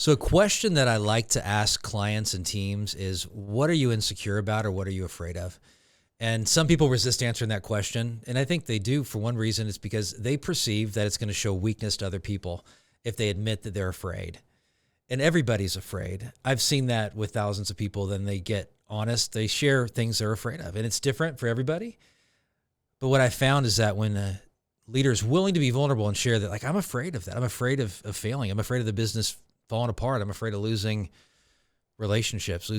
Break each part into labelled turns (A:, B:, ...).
A: So a question that I like to ask clients and teams is, what are you insecure about or what are you afraid of? And some people resist answering that question. And I think they do for one reason. It's because they perceive that it's going to show weakness to other people if they admit that they're afraid. And everybody's afraid. I've seen that with thousands of people. Then they get honest. They share things they're afraid of. And it's different for everybody. But what I found is that when a leader is willing to be vulnerable and share that, like, I'm afraid of that. I'm afraid of failing. I'm afraid of the business falling apart. I'm afraid of losing relationships,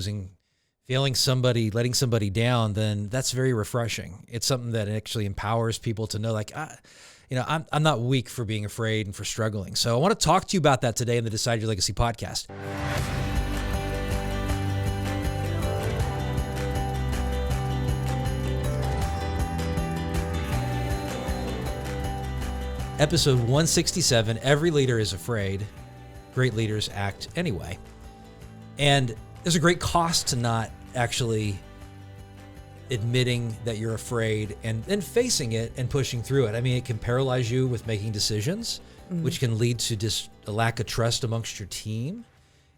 A: failing somebody, letting somebody down, then that's very refreshing. It's something that actually empowers people to know, like, I'm not weak for being afraid and for struggling. So I want to talk to you about that today in the Decide Your Legacy podcast. Episode 167, Every Leader is Afraid. Great leaders act anyway. And there's a great cost to not actually admitting that you're afraid and then facing it and pushing through it. I mean, it can paralyze you with making decisions, which can lead to just a lack of trust amongst your team.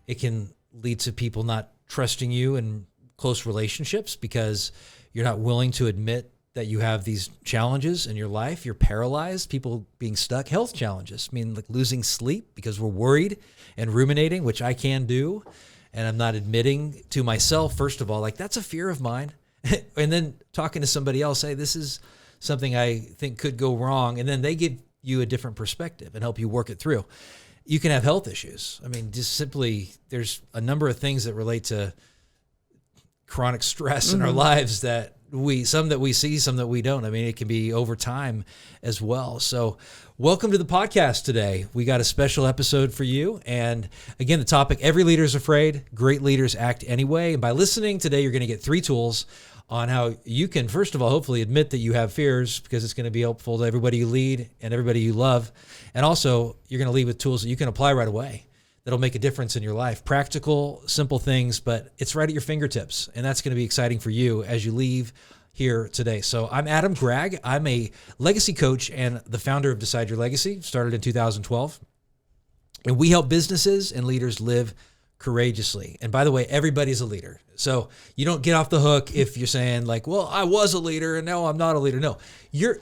A: It can lead to people not trusting you in close relationships because you're not willing to admit that you have these challenges in your life. You're paralyzed, people being stuck, health challenges. I mean, like losing sleep because we're worried and ruminating, which I can do. And I'm not admitting to myself, first of all, like, that's a fear of mine. And then talking to somebody else, hey, this is something I think could go wrong. And then they give you a different perspective and help you work it through. You can have health issues. I mean, just simply, there's a number of things that relate to chronic stress in our lives that some that we see, some that we don't. I mean, it can be over time as well. So welcome to the podcast today. We got a special episode for you. And again, the topic, every leader is afraid, great leaders act anyway. And by listening today, you're going to get 3 tools on how you can, first of all, hopefully admit that you have fears, because it's going to be helpful to everybody you lead and everybody you love. And also, you're going to lead with tools that you can apply right away that'll make a difference in your life. Practical, simple things, but it's right at your fingertips. And that's going to be exciting for you as you leave here today. So I'm Adam Gragg. I'm a legacy coach and the founder of Decide Your Legacy, started in 2012. And we help businesses and leaders live courageously. And by the way, everybody's a leader. So you don't get off the hook if you're saying like, well, I was a leader and now I'm not a leader. No, you're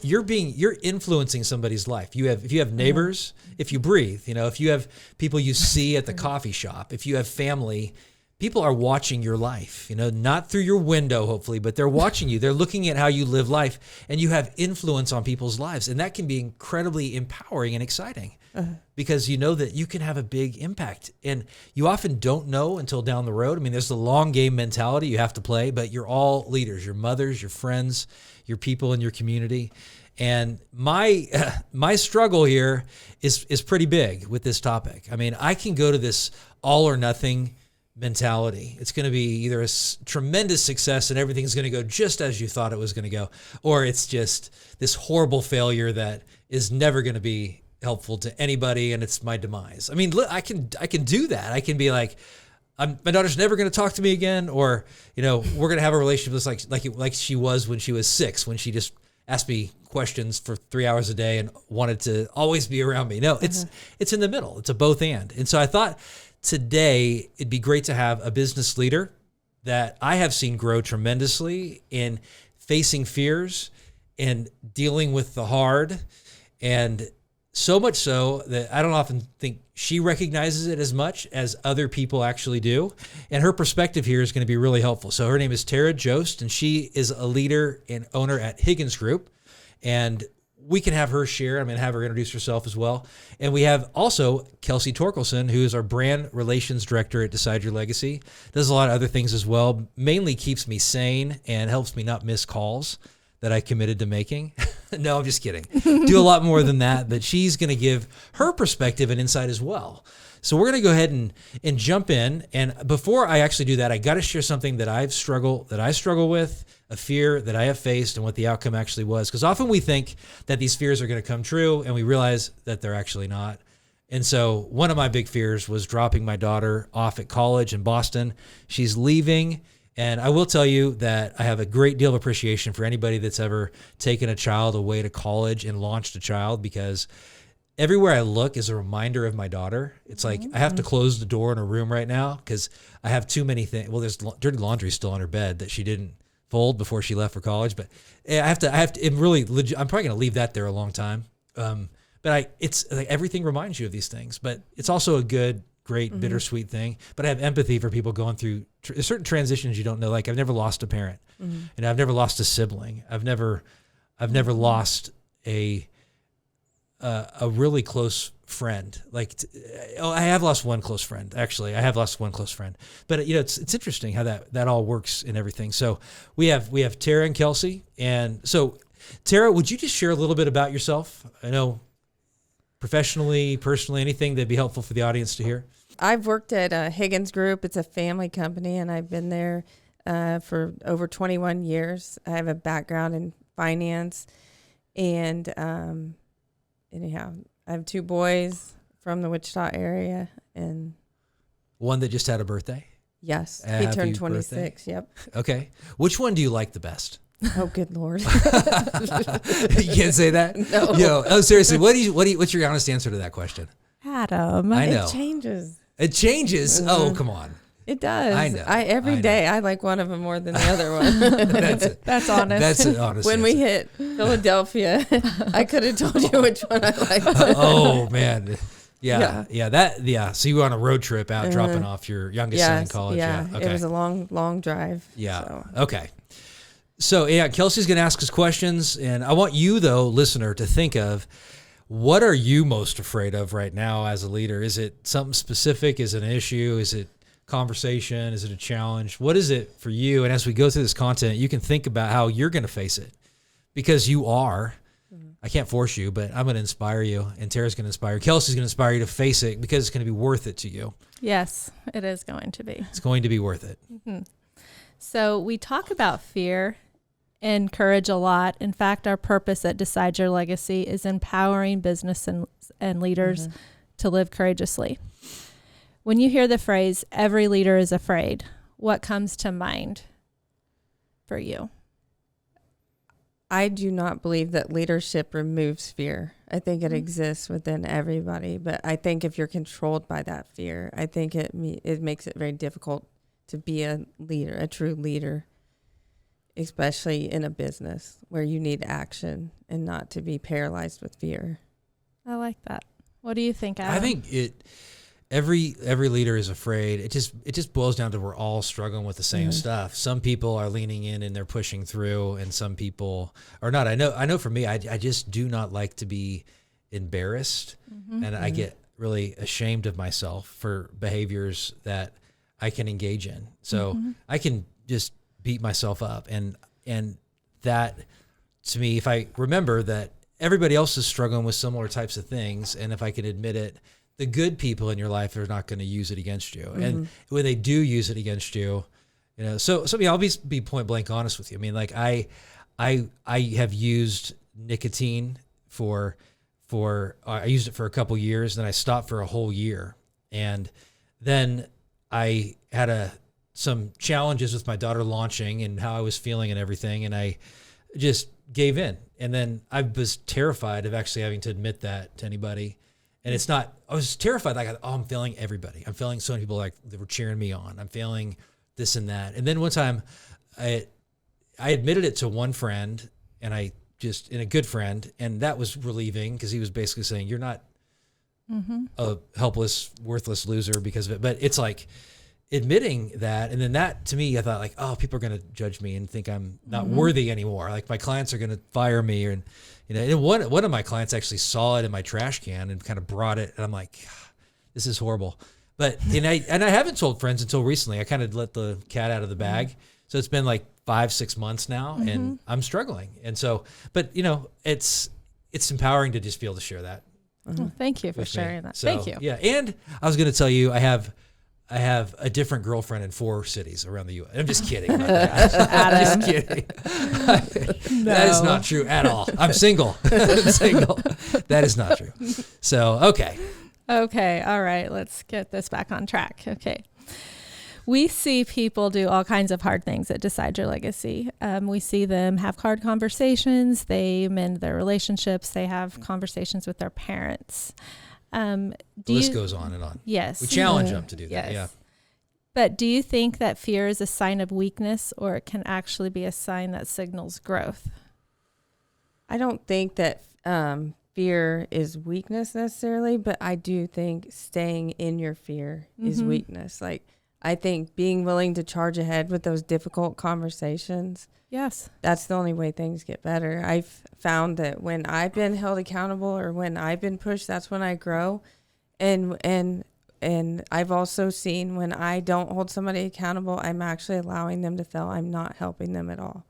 A: influencing somebody's life. If you have neighbors, if you breathe, if you have people you see at the coffee shop, if you have family, people are watching your life, not through your window, hopefully, but they're watching you. They're looking at how you live life, and you have influence on people's lives. And that can be incredibly empowering and exciting because you know that you can have a big impact. And you often don't know until down the road. I mean, there's the long game mentality you have to play, but you're all leaders, your mothers, your friends, your people in your community. And my struggle here is pretty big with this topic. I mean, I can go to this all or nothing mentality. It's going to be either a tremendous success and everything's going to go just as you thought it was going to go, or it's just this horrible failure that is never going to be helpful to anybody and it's my demise. I mean, I can do that. I can be like, my daughter's never going to talk to me again, or we're going to have a relationship that's like she was when she was 6, when she just asked me questions for 3 hours a day and wanted to always be around me. No, it's in the middle. It's a both and so I thought today, it'd be great to have a business leader that I have seen grow tremendously in facing fears and dealing with the hard, and so much so that I don't often think she recognizes it as much as other people actually do. And her perspective here is going to be really helpful. So her name is Tara Jost, and she is a leader and owner at Higgins Group. And we can have her share. I'm going to have her introduce herself as well. And we have also Kelsey Torkelson, who is our brand relations director at Decide Your Legacy. Does a lot of other things as well. Mainly keeps me sane and helps me not miss calls that I committed to making. No, I'm just kidding. Do a lot more than that, but she's going to give her perspective and insight as well. So we're going to go ahead and jump in. And before I actually do that, I got to share something that I struggle with, a fear that I have faced, and what the outcome actually was. Because often we think that these fears are going to come true, and we realize that they're actually not. And so one of my big fears was dropping my daughter off at college in Boston. She's leaving. And I will tell you that I have a great deal of appreciation for anybody that's ever taken a child away to college and launched a child, because everywhere I look is a reminder of my daughter. It's like I have to close the door in her room right now because I have too many things. Well, there's dirty laundry still on her bed that she didn't fold before she left for college. But I have to. It really. I'm probably going to leave that there a long time. But it's like everything reminds you of these things. But it's also a good, great, bittersweet thing. But I have empathy for people going through certain transitions you don't know. Like I've never lost a parent, and I've never lost a sibling. I've never lost a really close friend. I have lost one close friend. Actually, I have lost one close friend. But it's interesting how that all works and everything. So we have Tara and Kelsey, and so Tara, would you just share a little bit about yourself? I know professionally, personally, anything that'd be helpful for the audience to hear.
B: I've worked at Higgins Group. It's a family company, and I've been there for over 21 years. I have a background in finance, and anyhow, I have 2 boys from the Wichita area, and
A: one that just had a birthday.
B: Yes, he turned 26. Birthday. Yep.
A: Okay, which one do you like the best?
B: Oh, good Lord!
A: You can't say that.
B: No.
A: Seriously, what's your honest answer to that question?
B: Adam,
A: I know
B: it changes.
A: It changes. Oh, come on.
B: It does.
A: I know.
B: Every day I like one of them more than the other one.
C: That's honest.
A: That's an honest
B: When
A: answer.
B: we hit Philadelphia, I could have told you which one I liked.
A: Oh man. Yeah. So you were on a road trip out dropping off your youngest son in college.
B: Yeah.
A: Okay.
B: It was a long drive.
A: Yeah.
B: So.
A: Okay. So Kelsey's going to ask us questions, and I want you though, listener, to think of what are you most afraid of right now as a leader? Is it something specific? Is it an issue? Is it conversation? Is it a challenge? What is it for you? And as we go through this content, you can think about how you're going to face it, because you are. I can't force you, but I'm going to inspire you, and Tara's going to inspire you. Kelsey's going to inspire you to face it because it's going to be worth it to you.
C: Yes, it is going to be.
A: It's going to be worth it.
C: Mm-hmm. So we talk about fear and courage a lot. In fact, our purpose at Decide Your Legacy is empowering business and leaders to live courageously. When you hear the phrase, every leader is afraid, what comes to mind for you?
B: I do not believe that leadership removes fear. I think it exists within everybody, but I think if you're controlled by that fear, I think it makes it very difficult to be a leader, a true leader, especially in a business where you need action and not to be paralyzed with fear.
C: I like that. What do you think, Adam?
A: I think every leader is afraid. It just boils down to we're all struggling with the same stuff. Some people are leaning in and they're pushing through, and some people are not. I know for me, I just do not like to be embarrassed, and I get really ashamed of myself for behaviors that I can engage in. So I can just beat myself up, and that, to me, if I remember that everybody else is struggling with similar types of things, and if I can admit it, the good people in your life are not going to use it against you. And when they do use it against you, so I'll be point blank honest with you. I mean, like I have used nicotine I used it for a couple years, then I stopped for a whole year. And then I had some challenges with my daughter launching and how I was feeling and everything. And I just gave in. And then I was terrified of actually having to admit that to anybody. And I was terrified. Like, I'm failing everybody. I'm failing so many people like that were cheering me on. I'm failing this and that. And then one time I admitted it to one friend, and and a good friend. And that was relieving, because he was basically saying, you're not a helpless, worthless loser because of it. But it's like admitting that. And then that, to me, I thought like, oh, people are going to judge me and think I'm not worthy anymore. Like my clients are going to fire me. And one of my clients actually saw it in my trash can and kind of brought it. And I'm like, this is horrible. But and I haven't told friends until recently. I kind of let the cat out of the bag. So it's been like 5-6 months now, and I'm struggling. And so, but it's empowering to just be able to share that.
C: Well, thank you for sharing that.
A: So,
C: thank you.
A: Yeah, and I was going to tell you, I have a different girlfriend in 4 cities around the U.S. I'm just kidding about that. I'm just kidding. That is not true at all. I'm single. That is not true. So, okay.
C: Okay. All right. Let's get this back on track. Okay. We see people do all kinds of hard things that decide your legacy. We see them have hard conversations. They mend their relationships. They have conversations with their parents.
A: The list goes on and on.
C: Yes.
A: We challenge them to do that.
C: Yes.
A: Yeah.
C: But do you think that fear is a sign of weakness, or it can actually be a sign that signals growth?
B: I don't think that fear is weakness necessarily, but I do think staying in your fear is weakness. Like, I think being willing to charge ahead with those difficult conversations.
C: Yes.
B: That's the only way things get better. I've found that when I've been held accountable or when I've been pushed, that's when I grow. And I've also seen when I don't hold somebody accountable, I'm actually allowing them to feel I'm not helping them at all.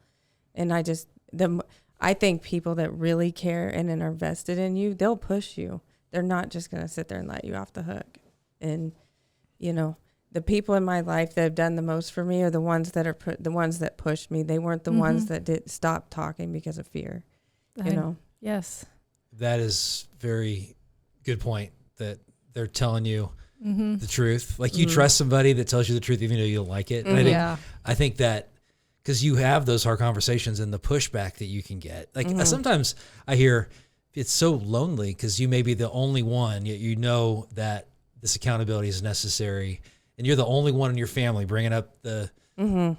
B: And I think people that really care and are vested in you, they'll push you. They're not just going to sit there and let you off the hook. And, you know, the people in my life that have done the most for me are the ones that are the ones that pushed me. They weren't the ones that did stop talking because of fear, you know?
C: Yes.
A: That is very good point, that they're telling you the truth. Like, you trust somebody that tells you the truth even though you don't like it. And I think that because you have those hard conversations and the pushback that you can get. Like, sometimes I hear it's so lonely because you may be the only one, yet you know that this accountability is necessary, and you're the only one in your family bringing up the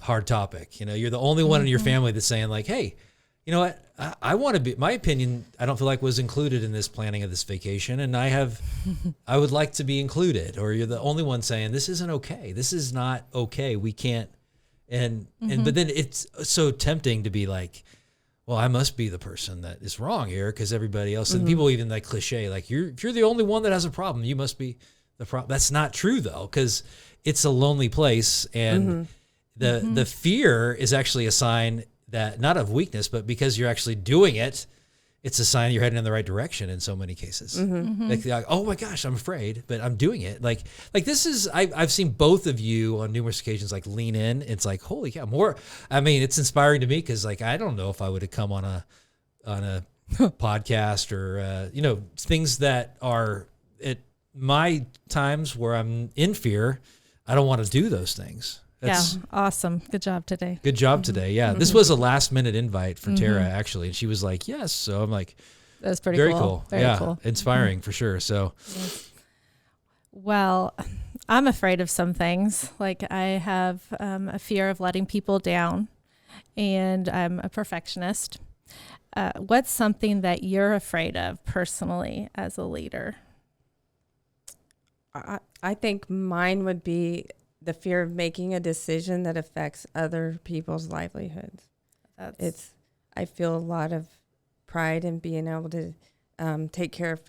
A: hard topic. You know, you're the only one in your family that's saying, like, hey, you know what? I want to be, my opinion, I don't feel like was included in this planning of this vacation. And I would like to be included. Or you're the only one saying, this isn't okay. This is not okay. We can't. But then it's so tempting to be like, well, I must be the person that is wrong here because everybody else, and people even like cliche, like if you're the only one that has a problem, you must be the problem. That's not true though, because it's a lonely place. And the fear is actually a sign that not of weakness, but because you're actually doing it, it's a sign you're heading in the right direction in so many cases. Like, oh my gosh, I'm afraid, but I'm doing it. Like this is, I've seen both of you on numerous occasions, like lean in. It's like, holy cow, more. I mean, it's inspiring to me because like, I don't know if I would have come on a podcast or, you know, things that are at my times where I'm in fear. I don't want to do those things.
C: Yeah, awesome. Good job today.
A: Good job today. Yeah, this was a last minute invite for Tara actually, and she was like, "Yes." So I'm like,
C: "That's pretty
A: very
C: cool.
A: Very cool, inspiring for sure." So,
C: well, I'm afraid of some things. Like I have a fear of letting people down, and I'm a perfectionist. What's something that you're afraid of personally as a leader?
B: I think mine would be the fear of making a decision that affects other people's livelihoods. I feel a lot of pride in being able to take care of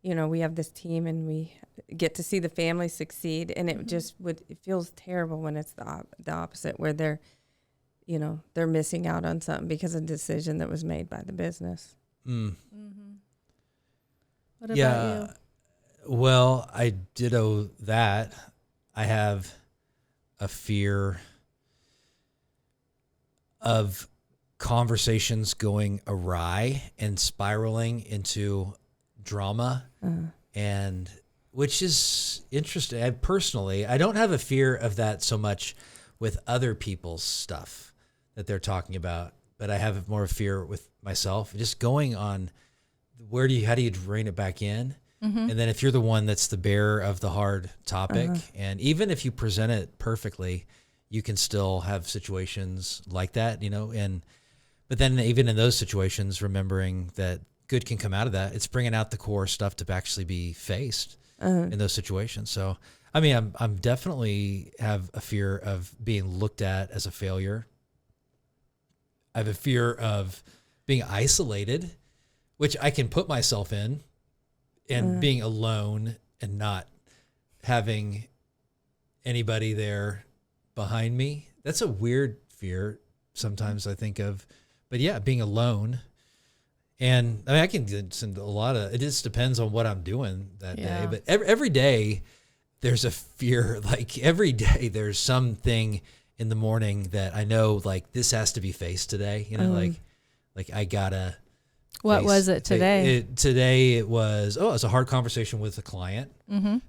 B: you know, we have this team and we get to see the family succeed, and it feels terrible when it's the opposite, where they're missing out on something because of a decision that was made by the business.
C: What about you?
A: Well, I ditto that. I have a fear of conversations going awry and spiraling into drama, and which is interesting. I don't have a fear of that so much with other people's stuff that they're talking about, but I have more fear with myself, just going on how do you rein it back in? And then if you're the one that's the bearer of the hard topic, and even if you present it perfectly, you can still have situations like that, you know, but then even in those situations, remembering that good can come out of that. It's bringing out the core stuff to actually be faced in those situations. So, I mean, I'm definitely have a fear of being looked at as a failure. I have a fear of being isolated, which I can put myself in. And being alone and not having anybody there behind me. That's a weird fear sometimes I think of. But yeah, being alone. And I mean, I can send a lot of, it just depends on what I'm doing that day. But every day there's a fear. Like every day there's something in the morning that I know, like, this has to be faced today. You know, like I gotta.
C: What was it today?
A: Today it was a hard conversation with a client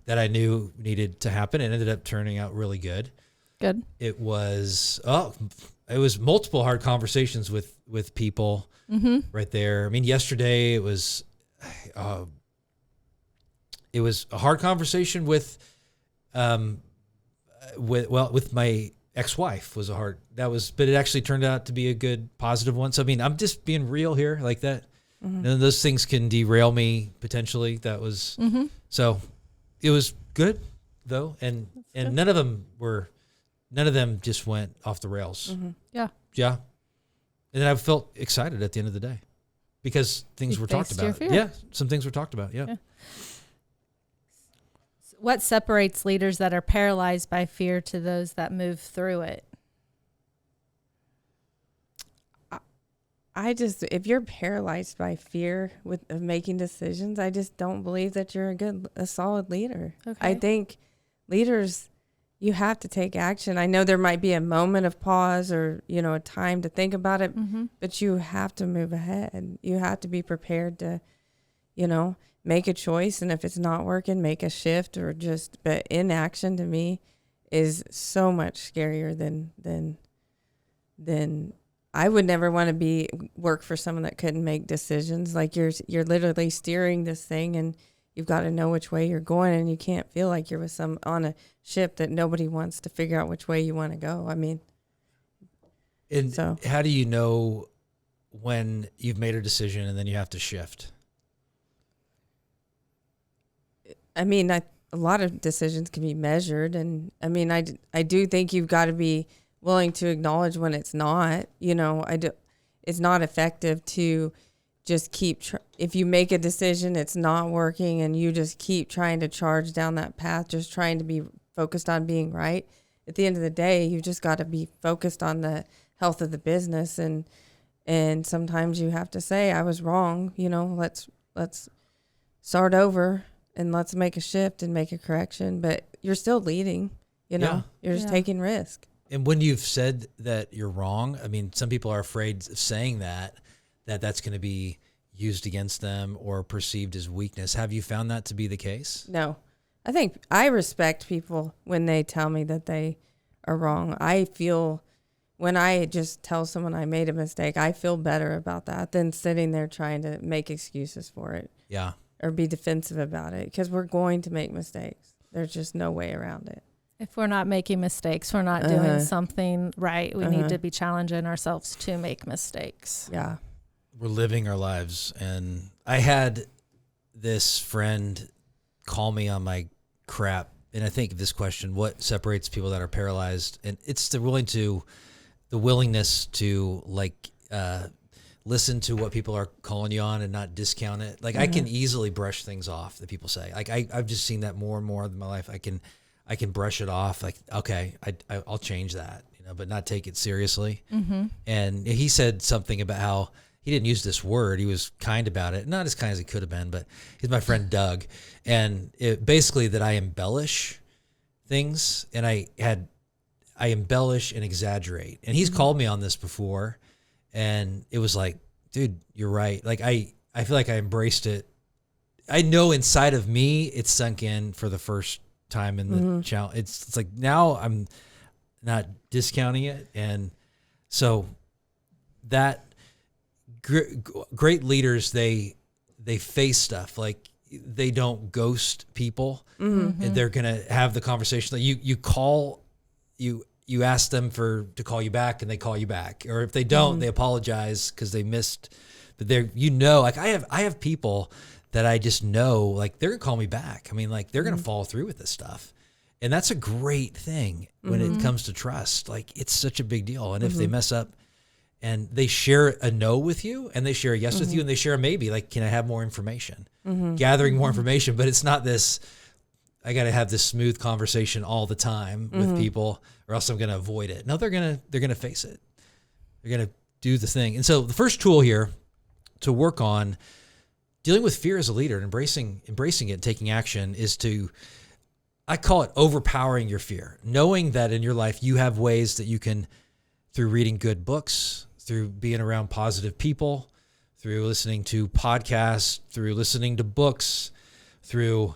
A: that I knew needed to happen. It ended up turning out really good.
C: Good.
A: It was multiple hard conversations with people right there. I mean, yesterday it was a hard conversation with my ex-wife but it actually turned out to be a good positive one. So, I mean, I'm just being real here like that. And those things can derail me potentially. That was, so it was good though. And none of them just went off the rails.
C: Yeah.
A: Yeah. And I felt excited at the end of the day because things were talked about.
C: Fear.
A: Yeah. Some things were talked about. Yeah.
C: What separates leaders that are paralyzed by fear to those that move through it?
B: If you're paralyzed by fear of making decisions, I just don't believe that you're a solid leader.
C: Okay.
B: I think leaders, you have to take action. I know there might be a moment of pause or, a time to think about it, but you have to move ahead. You have to be prepared to, make a choice. And if it's not working, make a shift but inaction to me is so much scarier than I would never want to work for someone that couldn't make decisions. Like you're literally steering this thing and you've got to know which way you're going, and you can't feel like you're with on a ship that nobody wants to figure out which way you want to go. I mean,
A: how do you know when you've made a decision and then you have to shift?
B: I mean, a lot of decisions can be measured, and I mean, I do think you've got to be willing to acknowledge when it's not. It's not effective to just keep. If you make a decision, it's not working, and you just keep trying to charge down that path, just trying to be focused on being right. At the end of the day, you just got to be focused on the health of the business, and sometimes you have to say, I was wrong. Let's start over. And let's make a shift and make a correction, but you're still leading, you're just taking risk.
A: And when you've said that you're wrong, I mean, some people are afraid of saying that's going to be used against them or perceived as weakness. Have you found that to be the case?
B: No, I think I respect people when they tell me that they are wrong. I feel when I just tell someone I made a mistake, I feel better about that than sitting there trying to make excuses for it.
A: Yeah.
B: Or be defensive about it, because we're going to make mistakes. There's just no way around it.
C: If we're not making mistakes, we're not doing something right. We need to be challenging ourselves to make mistakes.
B: Yeah.
A: We're living our lives. And I had this friend call me on my crap. And I think of this question, what separates people that are paralyzed? And it's the willingness to listen to what people are calling you on and not discount it. Like I can easily brush things off that people say. Like I've just seen that more and more in my life. I can brush it off. Like, okay, I'll change that, but not take it seriously. And he said something about how he didn't use this word. He was kind about it. Not as kind as he could have been, but he's my friend Doug. And basically that I embellish things, and I embellish and exaggerate. And he's called me on this before. And it was like, dude, you're right. Like I feel like I embraced it. I know inside of me, it's sunk in for the first time in the challenge. It's like now I'm not discounting it. And so that great leaders, they face stuff. Like they don't ghost people, and they're going to have the conversation that you ask them to call you back, and they call you back. Or if they don't, they apologize because they missed. But like I have people that I just know, like they're gonna call me back. I mean, like they're gonna follow through with this stuff, and that's a great thing when it comes to trust. Like it's such a big deal. And if they mess up, and they share a no with you, and they share a yes with you, and they share a maybe, like, can I have more information? Gathering more information, but it's not this. I got to have this smooth conversation all the time with people, or else I'm going to avoid it. No, they're going to face it. They're going to do the thing. And so the first tool here to work on dealing with fear as a leader and embracing it and taking action is I call it overpowering your fear. Knowing that in your life, you have ways that you can, through reading good books, through being around positive people, through listening to podcasts, through listening to books, through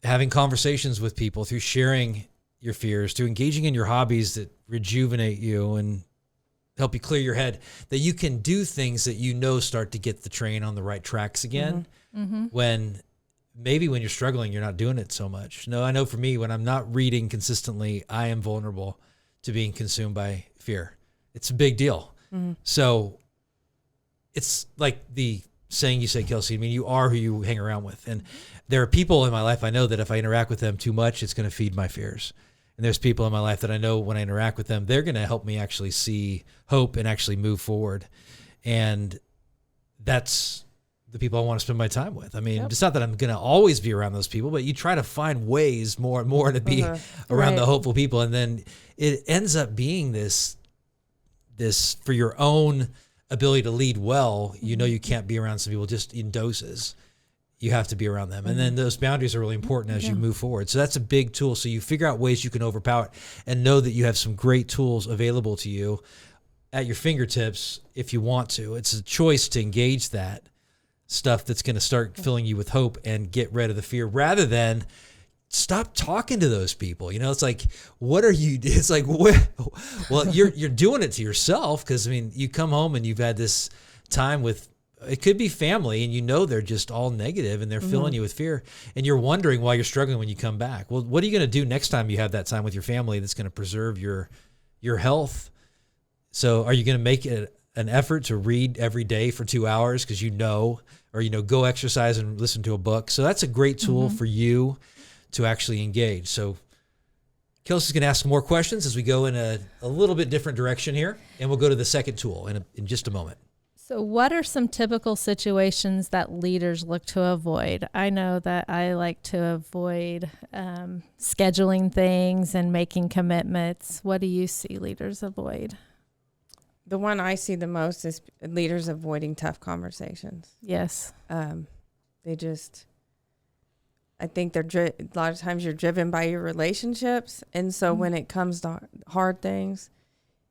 A: having conversations with people, through sharing your fears, to engaging in your hobbies that rejuvenate you and help you clear your head, that you can do things that start to get the train on the right tracks again. When maybe when you're struggling, you're not doing it so much. No, I know for me, when I'm not reading consistently, I am vulnerable to being consumed by fear. It's a big deal. So it's like the saying you say, Kelsey, I mean, you are who you hang around with. And there are people in my life, I know that if I interact with them too much, it's going to feed my fears. And there's people in my life that I know when I interact with them, they're going to help me actually see hope and actually move forward. And that's the people I want to spend my time with. I mean, it's not that I'm going to always be around those people, but you try to find ways more and more to be around the hopeful people. And then it ends up being this for your own ability to lead well, you can't be around some people just in doses. You have to be around them. And then those boundaries are really important as you move forward. So that's a big tool. So you figure out ways you can overpower it and know that you have some great tools available to you at your fingertips if you want to. It's a choice to engage that stuff that's going to start filling you with hope and get rid of the fear, rather than stop talking to those people. It's like, what are you, it's like, well, you're doing it to yourself. Cause I mean, you come home and you've had this time with, it could be family, and they're just all negative and they're filling you with fear, and you're wondering why you're struggling when you come back. Well, what are you going to do next time you have that time with your family that's going to preserve your health? So are you going to make it an effort to read every day for 2 hours because or go exercise and listen to a book? So that's a great tool for you to actually engage. So Kelsey's going to ask more questions as we go in a little bit different direction here, and we'll go to the second tool in just a moment.
C: So what are some typical situations that leaders look to avoid? I know that I like to avoid scheduling things and making commitments. What do you see leaders avoid?
B: The one I see the most is leaders avoiding tough conversations.
C: Yes.
B: I think a lot of times you're driven by your relationships. And so when it comes to hard things,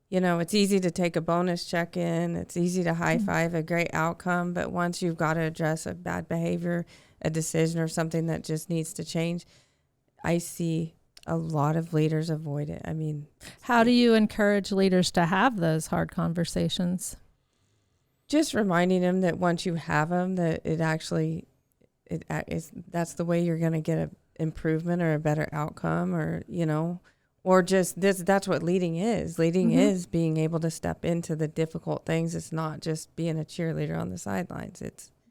B: it's easy to take a bonus check-in. It's easy to high-five a great outcome. But once you've got to address a bad behavior, a decision, or something that just needs to change, I see a lot of leaders avoid it. I mean,
C: how do you encourage leaders to have those hard conversations?
B: Just reminding them that once you have them, that that's the way you're going to get an improvement or a better outcome, or just this. That's what leading is. Leading is being able to step into the difficult things. It's not just being a cheerleader on the sidelines.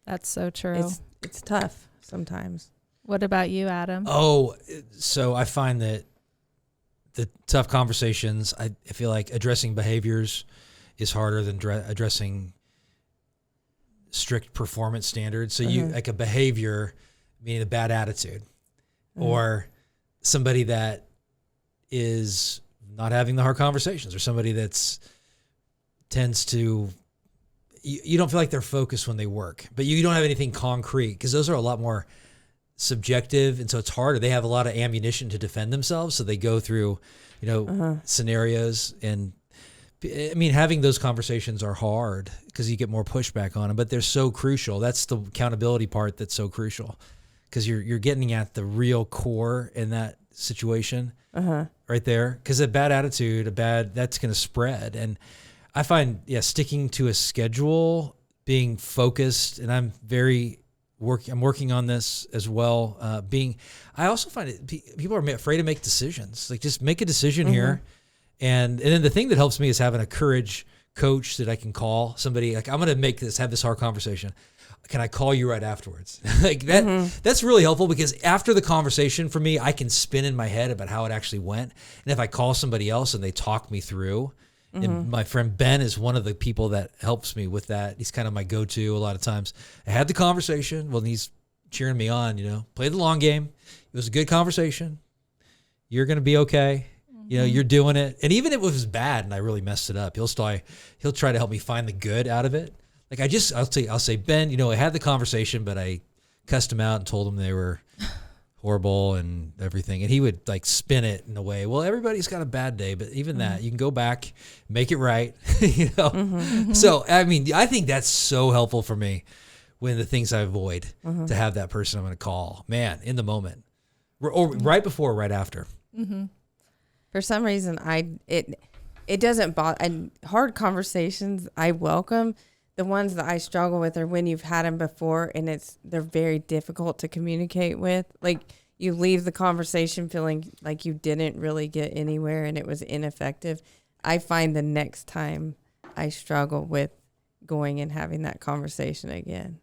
C: That's so true.
B: It's tough sometimes.
C: What about you, Adam?
A: Oh, so I find that the tough conversations, I feel like addressing behaviors is harder than addressing strict performance standards. So you like a behavior, meaning a bad attitude, or somebody that is not having the hard conversations, or somebody that's tends to, you don't feel like they're focused when they work, but you don't have anything concrete, because those are a lot more subjective, and so it's harder. They have a lot of ammunition to defend themselves, so they go through scenarios, and I mean, having those conversations are hard because you get more pushback on them, but they're so crucial. That's the accountability part that's so crucial, because you're getting at the real core in that situation right there, because a bad attitude, that's going to spread. And I find sticking to a schedule, being focused, and I'm working on this as well. I also find people are afraid to make decisions. Like, just make a decision here. And then the thing that helps me is having a courage coach that I can call somebody, like, I'm going to have this hard conversation. Can I call you right afterwards? Like that, that's really helpful, because after the conversation, for me, I can spin in my head about how it actually went. And if I call somebody else and they talk me through, and my friend Ben is one of the people that helps me with that. He's kind of my go-to a lot of times. I had the conversation. Well, he's cheering me on, play the long game. It was a good conversation. You're going to be okay. You're doing it. And even if it was bad and I really messed it up, he'll try to help me find the good out of it. Like, I'll say, Ben, I had the conversation, but I cussed him out and told him they were horrible and everything. And he would like spin it in a way, well, everybody's got a bad day, but even that, you can go back, make it right, So, I mean, I think that's so helpful for me when the things I avoid, to have that person I'm going to call, man, in the moment, or right before, or right after.
B: for some reason, it doesn't bother. And hard conversations I welcome. The ones that I struggle with are when you've had them before and they're very difficult to communicate with. Like you leave the conversation feeling like you didn't really get anywhere and it was ineffective. I find the next time I struggle with going and having that conversation again.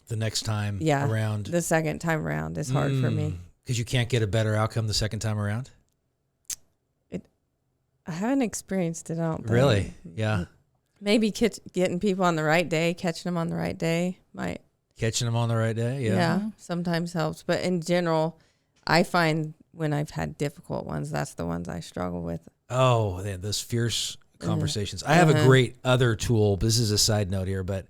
A: The next time around?
B: The second time around is hard for me.
A: Because you can't get a better outcome the second time around?
B: I haven't experienced it, I don't think.
A: Really? Yeah.
B: Maybe getting people on the right day, catching them on the right day might.
A: Catching them on the right day? Yeah.
B: Yeah, sometimes helps. But in general, I find when I've had difficult ones, that's the ones I struggle with.
A: Oh, those fierce conversations. I have a great other tool. This is a side note here, but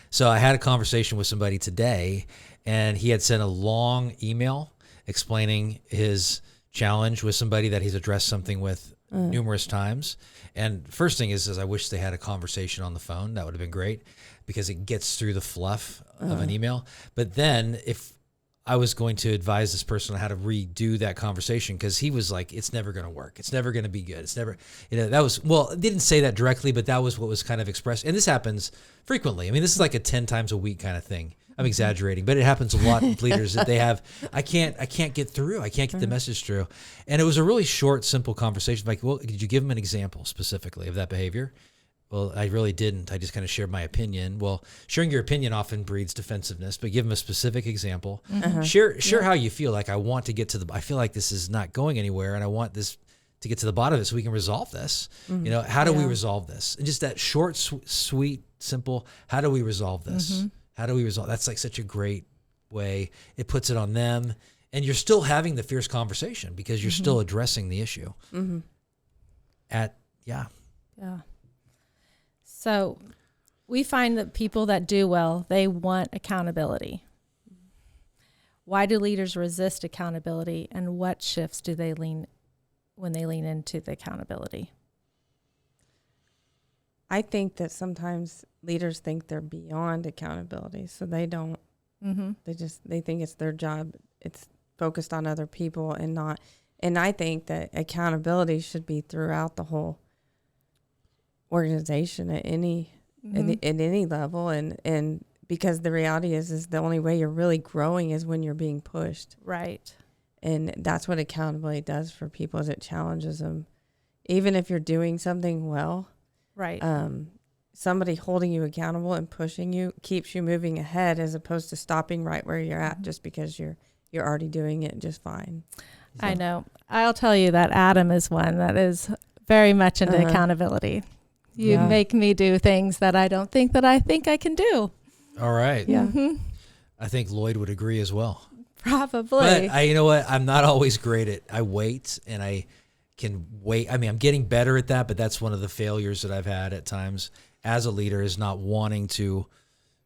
A: so I had a conversation with somebody today, and he had sent a long email explaining his challenge with somebody that he's addressed something with numerous times. And first thing is I wish they had a conversation on the phone. That would have been great because it gets through the fluff of an email. But then if I was going to advise this person on how to redo that conversation, because he was like, it's never going to work. It's never going to be good. It's never, that was, well, it didn't say that directly, but that was what was kind of expressed. And this happens frequently. I mean, this is like a 10 times a week kind of thing. I'm exaggerating, but it happens a lot with leaders that they have, I can't get through. I can't get the message through. And it was a really short, simple conversation. Like, well, did you give them an example specifically of that behavior? Well, I really didn't. I just kind of shared my opinion. Well, sharing your opinion often breeds defensive-ness, but give them a specific example. Share how you feel. Like, I want to get to I feel like this is not going anywhere, and I want this to get to the bottom of it so we can resolve this. How do we resolve this? And just that short, sweet, simple, how do we resolve this? How do we resolve? That's like such a great way. It puts it on them, and you're still having the fierce conversation because you're still addressing the issue. Yeah.
C: So we find that people that do well, they want accountability. Why do leaders resist accountability, and what shifts do they lean when they lean into the accountability?
B: I think that sometimes leaders think they're beyond accountability, so they don't. They think it's their job. It's focused on other people and not. And I think that accountability should be throughout the whole organization at any at any level, and because the reality is the only way you're really growing is when you're being pushed,
C: right?
B: And that's what accountability does for people, is it challenges them, even if you're doing something well,
C: right?
B: Somebody holding you accountable and pushing you keeps you moving ahead, as opposed to stopping right where you're at just because you're already doing it just fine. So.
C: I know. I'll tell you that Adam is one that is very much into accountability. You make me do things that I don't think that I think I can do.
A: All right.
B: Yeah.
A: I think Lloyd would agree as well.
C: Probably.
A: But you know what? I'm not always great at, I wait and I can wait. I mean, I'm getting better at that, but that's one of the failures that I've had at times as a leader, is not wanting to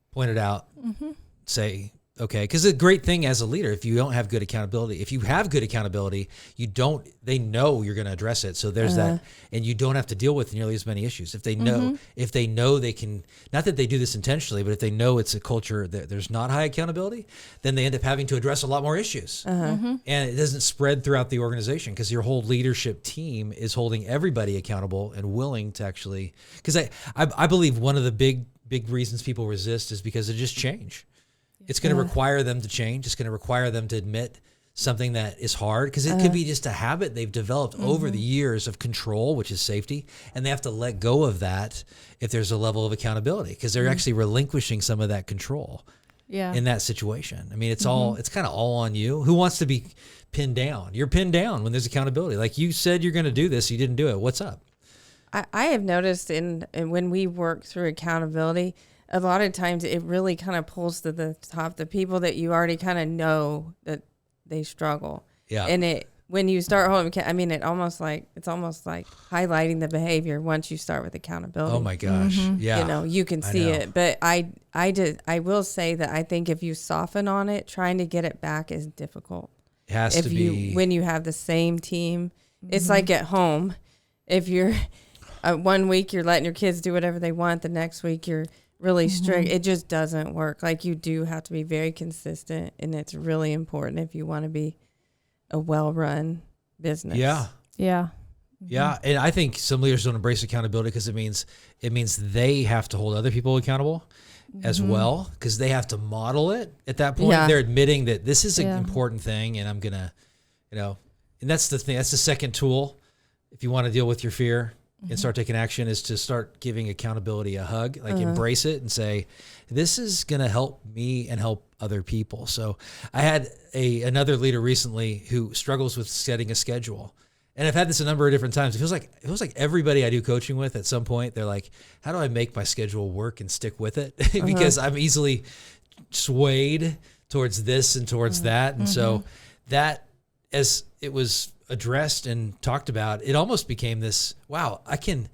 A: point it out, say, okay. Because the great thing as a leader, if you don't have good accountability, if you have good accountability, they know you're going to address it. So there's that, and you don't have to deal with nearly as many issues. If they know, they can, not that they do this intentionally, but if they know it's a culture that there's not high accountability, then they end up having to address a lot more issues. And it doesn't spread throughout the organization, because your whole leadership team is holding everybody accountable and willing to actually, because I believe one of the big reasons people resist is because of just change. It's going to require them to change. It's going to require them to admit something that is hard, because it could be just a habit they've developed over the years of control, which is safety, and they have to let go of that if there's a level of accountability, because they're actually relinquishing some of that control in that situation. I mean, it's kind of all on you. Who wants to be pinned down? You're pinned down when there's accountability. Like, you said you're going to do this, you didn't do it. What's up?
B: I have noticed when we work through accountability, a lot of times it really kind of pulls to the top the people that you already kind of know that they struggle. Yeah. And when you start holding, I mean, it's almost like highlighting the behavior once you start with accountability.
A: Oh my gosh. Yeah.
B: You can see it. But I will say that I think if you soften on it, trying to get it back is difficult.
A: It has to be.
B: When you have the same team, it's like at home. If you're 1 week you're letting your kids do whatever they want, the next week you're really strict. It just doesn't work. Like, you do have to be very consistent, and it's really important if you want to be a well-run business.
A: Yeah.
C: Yeah.
A: Yeah. And I think some leaders don't embrace accountability because it means they have to hold other people accountable as well, because they have to model it at that point.
B: Yeah.
A: They're admitting that this is an
C: Yeah.
A: important thing, and I'm going to, and that's the thing. That's the second tool. If you want to deal with your fear and start taking action, is to start giving accountability a hug, like embrace it and say, this is going to help me and help other people. So I had another leader recently who struggles with setting a schedule. And I've had this a number of different times. It feels like everybody I do coaching with at some point, they're like, how do I make my schedule work and stick with it? Because I'm easily swayed towards this and towards that. And so that, as it was addressed and talked about, it almost became this, wow, I don't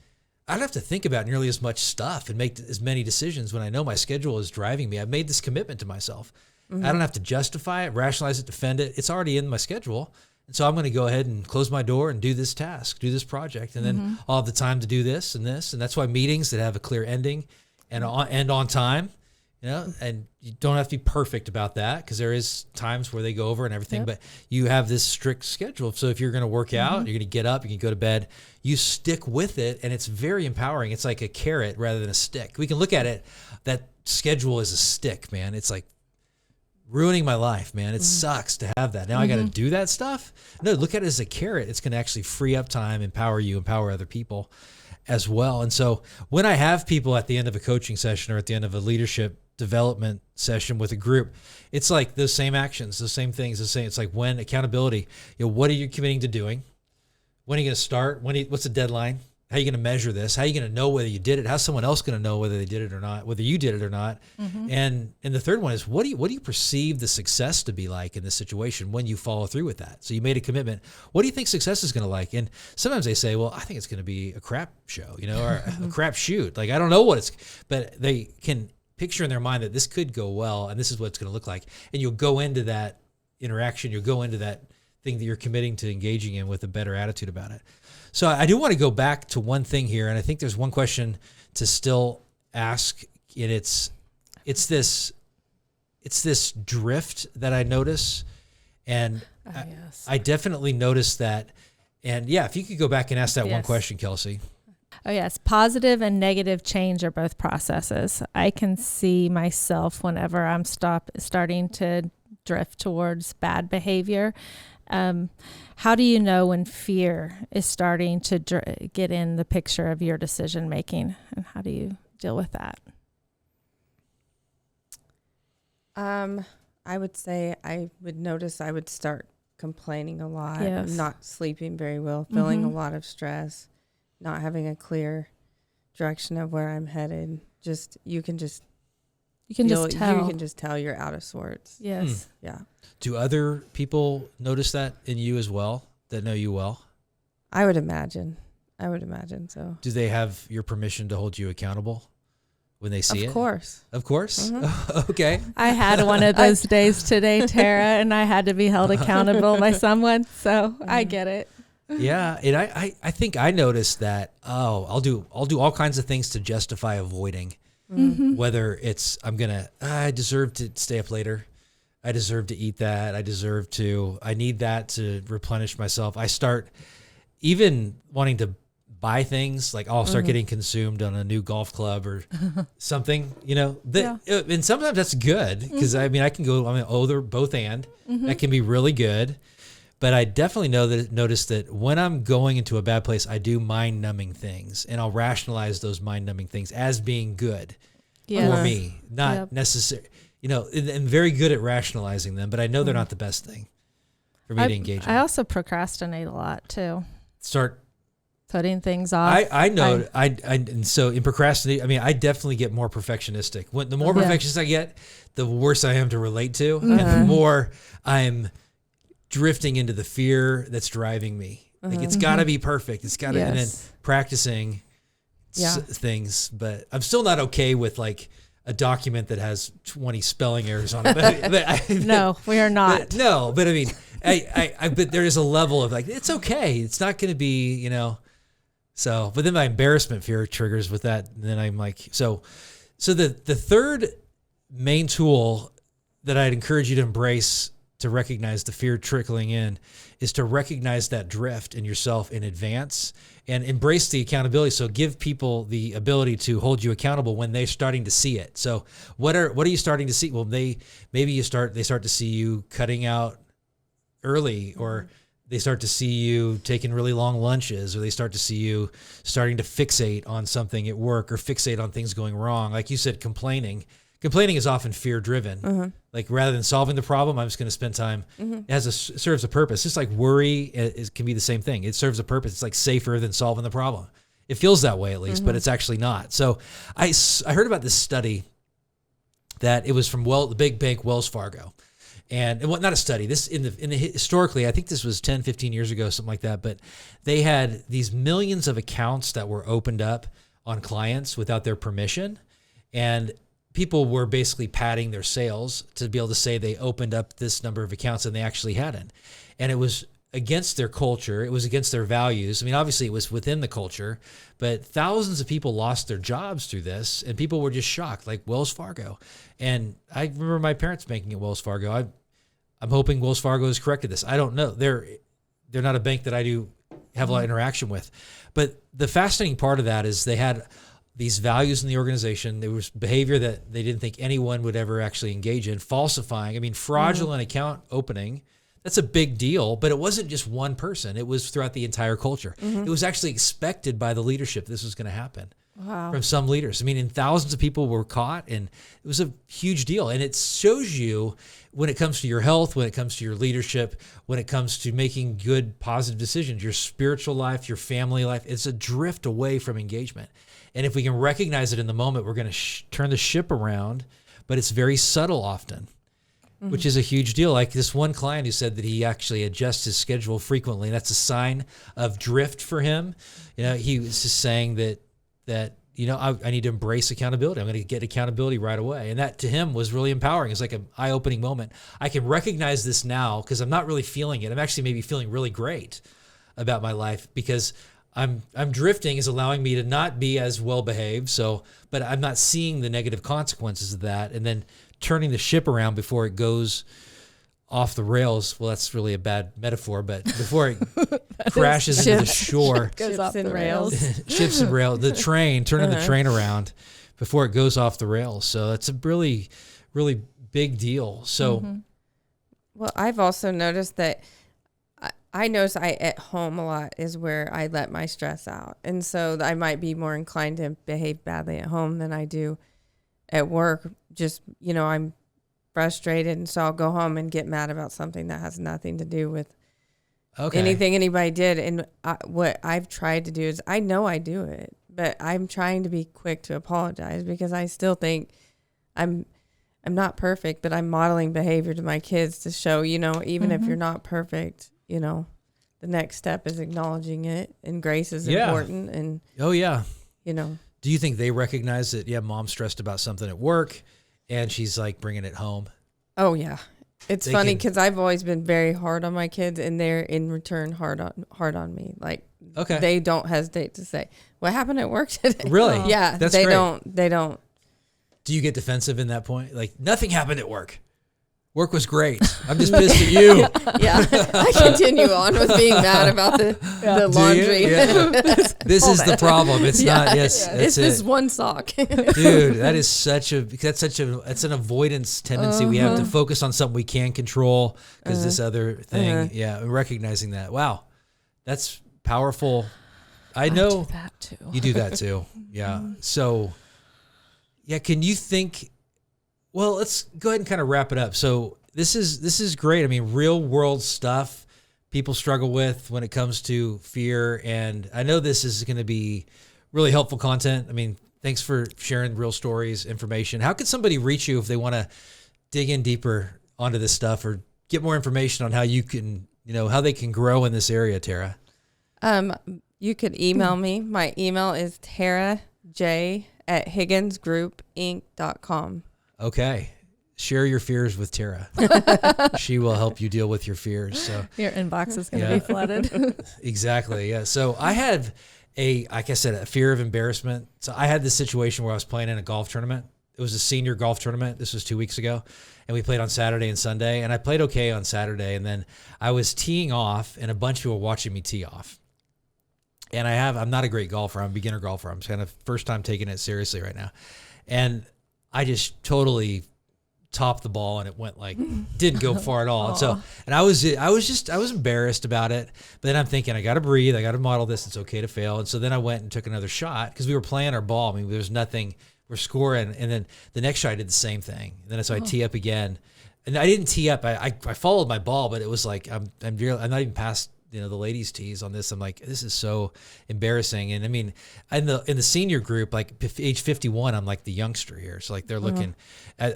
A: have to think about nearly as much stuff and make as many decisions when I know my schedule is driving me. I've made this commitment to myself. I don't have to justify it, rationalize it, defend it. It's already in my schedule. And so I'm going to go ahead and close my door and do this task, do this project. And then I'll have the time to do this and this. And that's why meetings that have a clear ending and end on time, and you don't have to be perfect about that, because there is times where they go over and everything, but you have this strict schedule. So if you're going to work out, you're going to get up, you can go to bed, you stick with it. And it's very empowering. It's like a carrot rather than a stick. We can look at it, that schedule is a stick, man. It's like ruining my life, man. It sucks to have that. Now I got to do that stuff. No, look at it as a carrot. It's going to actually free up time, empower you, empower other people as well. And so when I have people at the end of a coaching session or at the end of a leadership development session with a group, it's like those same actions, the same things, it's like when accountability, what are you committing to doing? When are you going to start? What's the deadline? How are you going to measure this? How are you going to know whether you did it? How's someone else going to know whether they did it or not, whether you did it or not? And the third one is, what do you perceive the success to be like in this situation when you follow through with that? So you made a commitment. What do you think success is going to like? And sometimes they say, well, I think it's going to be a crap show, or a crap shoot. Like, I don't know but they can picture in their mind that this could go well and this is what it's going to look like. And you'll go into that interaction, you'll go into that thing that you're committing to engaging in with a better attitude about it. So I do want to go back to one thing here, and I think there's one question to still ask, and it's this drift that I notice, and I definitely noticed that. And yeah, if you could go back and ask that one question, Kelsey.
C: Oh yes, positive and negative change are both processes. I can see myself whenever I'm starting to drift towards bad behavior. How do you know when fear is starting to get in the picture of your decision making, and how do you deal with that?
B: I would say I would notice I would start complaining a lot, not sleeping very well, feeling a lot of stress, not having a clear direction of where I'm headed. You can just tell you're out of sorts.
C: Yes.
B: Yeah.
A: Do other people notice that in you as well, that know you well?
B: I would imagine so.
A: Do they have your permission to hold you accountable when they see it?
B: Of course.
A: Of course? Okay.
C: I had one of those days today, Tara, and I had to be held accountable by someone, so I get it.
A: Yeah, and I think I noticed that, I'll do all kinds of things to justify avoiding, whether it's I deserve to stay up later. I deserve to eat that. I need that to replenish myself. I start even wanting to buy things, like I'll start getting consumed on a new golf club or something, and sometimes that's good because I can go, they're both and that can be really good. But I definitely notice that when I'm going into a bad place, I do mind-numbing things, and I'll rationalize those mind-numbing things as being good for me, not necessary. I'm very good at rationalizing them, but I know they're not the best thing for me to engage in.
C: I also procrastinate a lot too.
A: Start
C: putting things off.
A: I know. And so in procrastinating, I definitely get more perfectionistic. The more perfectionist I get, the worse I am to relate to, and the more I'm drifting into the fear that's driving me. Like it's got to be perfect. It's got to, and then practicing things. But I'm still not okay with like a document that has 20 spelling errors on it.
C: No, we are not.
A: But but there is a level of like, it's okay. It's not going to be, So, but then my embarrassment fear triggers with that. And then I'm like, so the third main tool that I'd encourage you to embrace to recognize the fear trickling in is to recognize that drift in yourself in advance and embrace the accountability. So give people the ability to hold you accountable when they're starting to see it. So what are you starting to see? Well, they start to see you cutting out early, or they start to see you taking really long lunches, or they start to see you starting to fixate on something at work or fixate on things going wrong. Like you said, complaining is often fear driven. Like rather than solving the problem, I'm just going to spend time. It serves a purpose. Just like worry can be the same thing. It serves a purpose. It's like safer than solving the problem. It feels that way at least, but it's actually not. So I heard about this study that it was from the big bank Wells Fargo. And not a study, this historically, I think this was 10, 15 years ago, something like that. But they had these millions of accounts that were opened up on clients without their permission. And people were basically padding their sales to be able to say they opened up this number of accounts and they actually hadn't. And it was against their culture. It was against their values. I mean, obviously it was within the culture, but thousands of people lost their jobs through this, and people were just shocked, like Wells Fargo. And I remember my parents banking at Wells Fargo. I'm hoping Wells Fargo has corrected this. I don't know. They're not a bank that I do have a lot of interaction with. But the fascinating part of that is they had these values in the organization. There was behavior that they didn't think anyone would ever actually engage in. Falsifying, I mean, fraudulent account opening, that's a big deal, but it wasn't just one person. It was throughout the entire culture. It was actually expected by the leadership this was going to happen.
B: Wow.
A: From some leaders. I mean, and thousands of people were caught, and it was a huge deal. And it shows you when it comes to your health, when it comes to your leadership, when it comes to making good, positive decisions, your spiritual life, your family life, it's a drift away from engagement. And if we can recognize it in the moment, we're going to turn the ship around, but it's very subtle often, which is a huge deal. Like this one client who said that he actually adjusts his schedule frequently, and that's a sign of drift for him. You know, he was just saying that I need to embrace accountability. I'm going to get accountability right away. And that to him was really empowering. It's like an eye-opening moment. I can recognize this now because I'm not really feeling it. I'm actually maybe feeling really great about my life because I'm drifting is allowing me to not be as well behaved. But I'm not seeing the negative consequences of that. And then turning the ship around before it goes off the rails. Well, that's really a bad metaphor, but before it crashes into the shore,
C: Goes off the rails.
A: ships and rails, turning the train around before it goes off the rails. So that's a really, really big deal. So,
B: Well, I've also noticed that I notice at home a lot is where I let my stress out. And so I might be more inclined to behave badly at home than I do at work. Just, I'm frustrated, and so I'll go home and get mad about something that has nothing to do with anything anybody did. And what I've tried to do is, I know I do it, but I'm trying to be quick to apologize because I still think I'm not perfect, but I'm modeling behavior to my kids to show, even if you're not perfect, the next step is acknowledging it, and grace is important. And
A: do you think they recognize that? Yeah, mom's stressed about something at work, and she's like bringing it home.
B: Oh yeah, it's funny because I've always been very hard on my kids, and they're in return hard on me. Like they don't hesitate to say, "What happened at work today?"
A: Really?
B: Yeah,
A: that's
B: they
A: great.
B: They don't.
A: Do you get defensive in that point? Like nothing happened at work. Work was great. I'm just pissed at you.
B: Yeah, I continue on with being mad about the laundry.
A: Yeah. This is the problem. It's not. Yes,
B: it's this one sock.
A: Dude, that's an avoidance tendency. We have to focus on something we can control because this other thing. Yeah, recognizing that. Wow, that's powerful. I know
C: do that too.
A: You do that too. Yeah. So, yeah. Can you think? Well, let's go ahead and kind of wrap it up. So this is great. I mean, real world stuff people struggle with when it comes to fear. And I know this is going to be really helpful content. I mean, thanks for sharing real stories, information. How could somebody reach you if they want to dig in deeper onto this stuff or get more information on how you can, how they can grow in this area, Tara?
B: You could email me. My email is taraj@higginsgroupinc.com.
A: Okay. Share your fears with Tara. She will help you deal with your fears. So
C: your inbox is going to be flooded.
A: Exactly. Yeah. So I have a fear of embarrassment. So I had this situation where I was playing in a golf tournament It was a senior golf tournament. This was 2 weeks ago. And we played on Saturday and Sunday. And I played okay on Saturday. And then I was teeing off, and a bunch of people were watching me tee off. And I'm not a great golfer. I'm a beginner golfer. I'm kind of first time taking it seriously right now. And I just totally topped the ball, and it went didn't go far at all. And I was embarrassed about it. But then I'm thinking, I got to breathe. I got to model this. It's okay to fail. And so then I went and took another shot because we were playing our ball. I mean, there was nothing. We're scoring. And then the next shot I did the same thing. And then so I tee up again. And I didn't tee up. I followed my ball, but it was like I'm not even past the ladies' tees on this. I'm like, this is so embarrassing. And I mean, in the senior group, age 51, I'm like the youngster here. So they're looking at,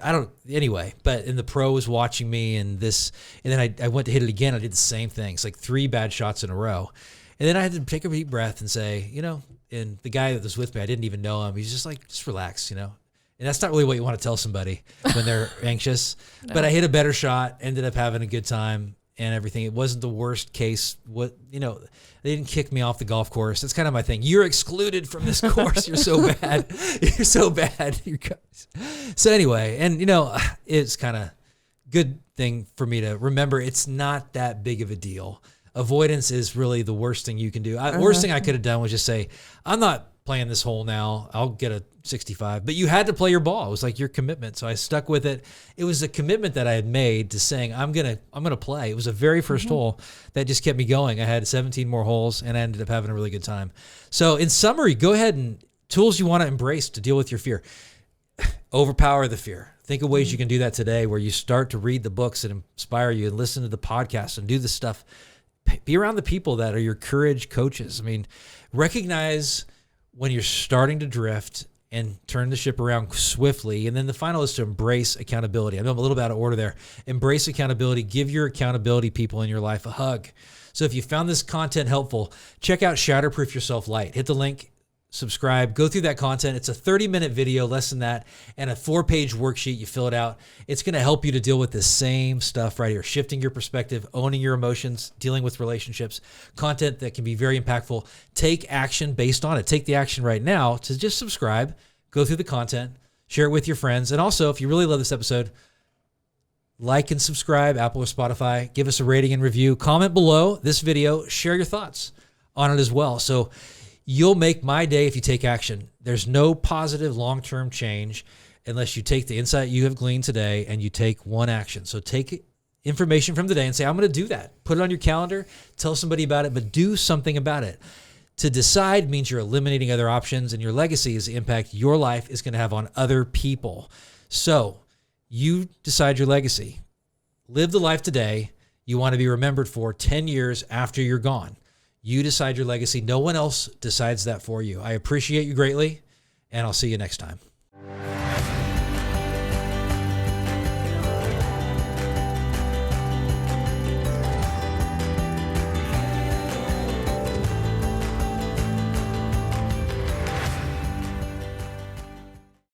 A: anyway, but in the pro was watching me and then I went to hit it again. I did the same thing. It's 3 bad shots in a row. And then I had to take a deep breath and say, and the guy that was with me, I didn't even know him. He's just just relax, And that's not really what you want to tell somebody when they're anxious. No. But I hit a better shot, ended up having a good time and everything. It wasn't the worst case. They didn't kick me off the golf course. That's kind of my thing. You're excluded from this course. You're so bad. You're so bad. So anyway, and it's kind of good thing for me to remember. It's not that big of a deal. Avoidance is really the worst thing you can do. Worst thing I could have done was just say, I'm not playing this hole now. I'll get a 65. But you had to play your ball. It was your commitment. So I stuck with it. It was a commitment that I had made to saying, I'm gonna play. It was the very first hole that just kept me going. I had 17 more holes, and I ended up having a really good time. So in summary, go ahead and tools you want to embrace to deal with your fear. Overpower the fear. Think of ways you can do that today, where you start to read the books that inspire you and listen to the podcasts and do the stuff. Be around the people that are your courage coaches. I mean, recognize when you're starting to drift and turn the ship around swiftly. And then the final is to embrace accountability. I know I'm a little bit out of order there. Embrace accountability. Give your accountability people in your life a hug. So if you found this content helpful, check out Shatterproof Yourself LITE. Hit the link, subscribe, go through that content. It's a 30-minute video, less than that, and a 4-page worksheet. You fill it out. It's going to help you to deal with the same stuff right here, shifting your perspective, owning your emotions, dealing with relationships, content that can be very impactful. Take action based on it. Take the action right now to just subscribe, go through the content, share it with your friends. And also, if you really love this episode, like and subscribe, Apple or Spotify. Give us a rating and review. Comment below this video. Share your thoughts on it as well. So you'll make my day if you take action. There's no positive long-term change unless you take the insight you have gleaned today and you take one action. So take information from today and say, I'm going to do that. Put it on your calendar, tell somebody about it, but do something about it. To decide means you're eliminating other options, and your legacy is the impact your life is going to have on other people. So you decide your legacy. Live the life today you want to be remembered for 10 years after you're gone. You decide your legacy. No one else decides that for you. I appreciate you greatly, and I'll see you next time.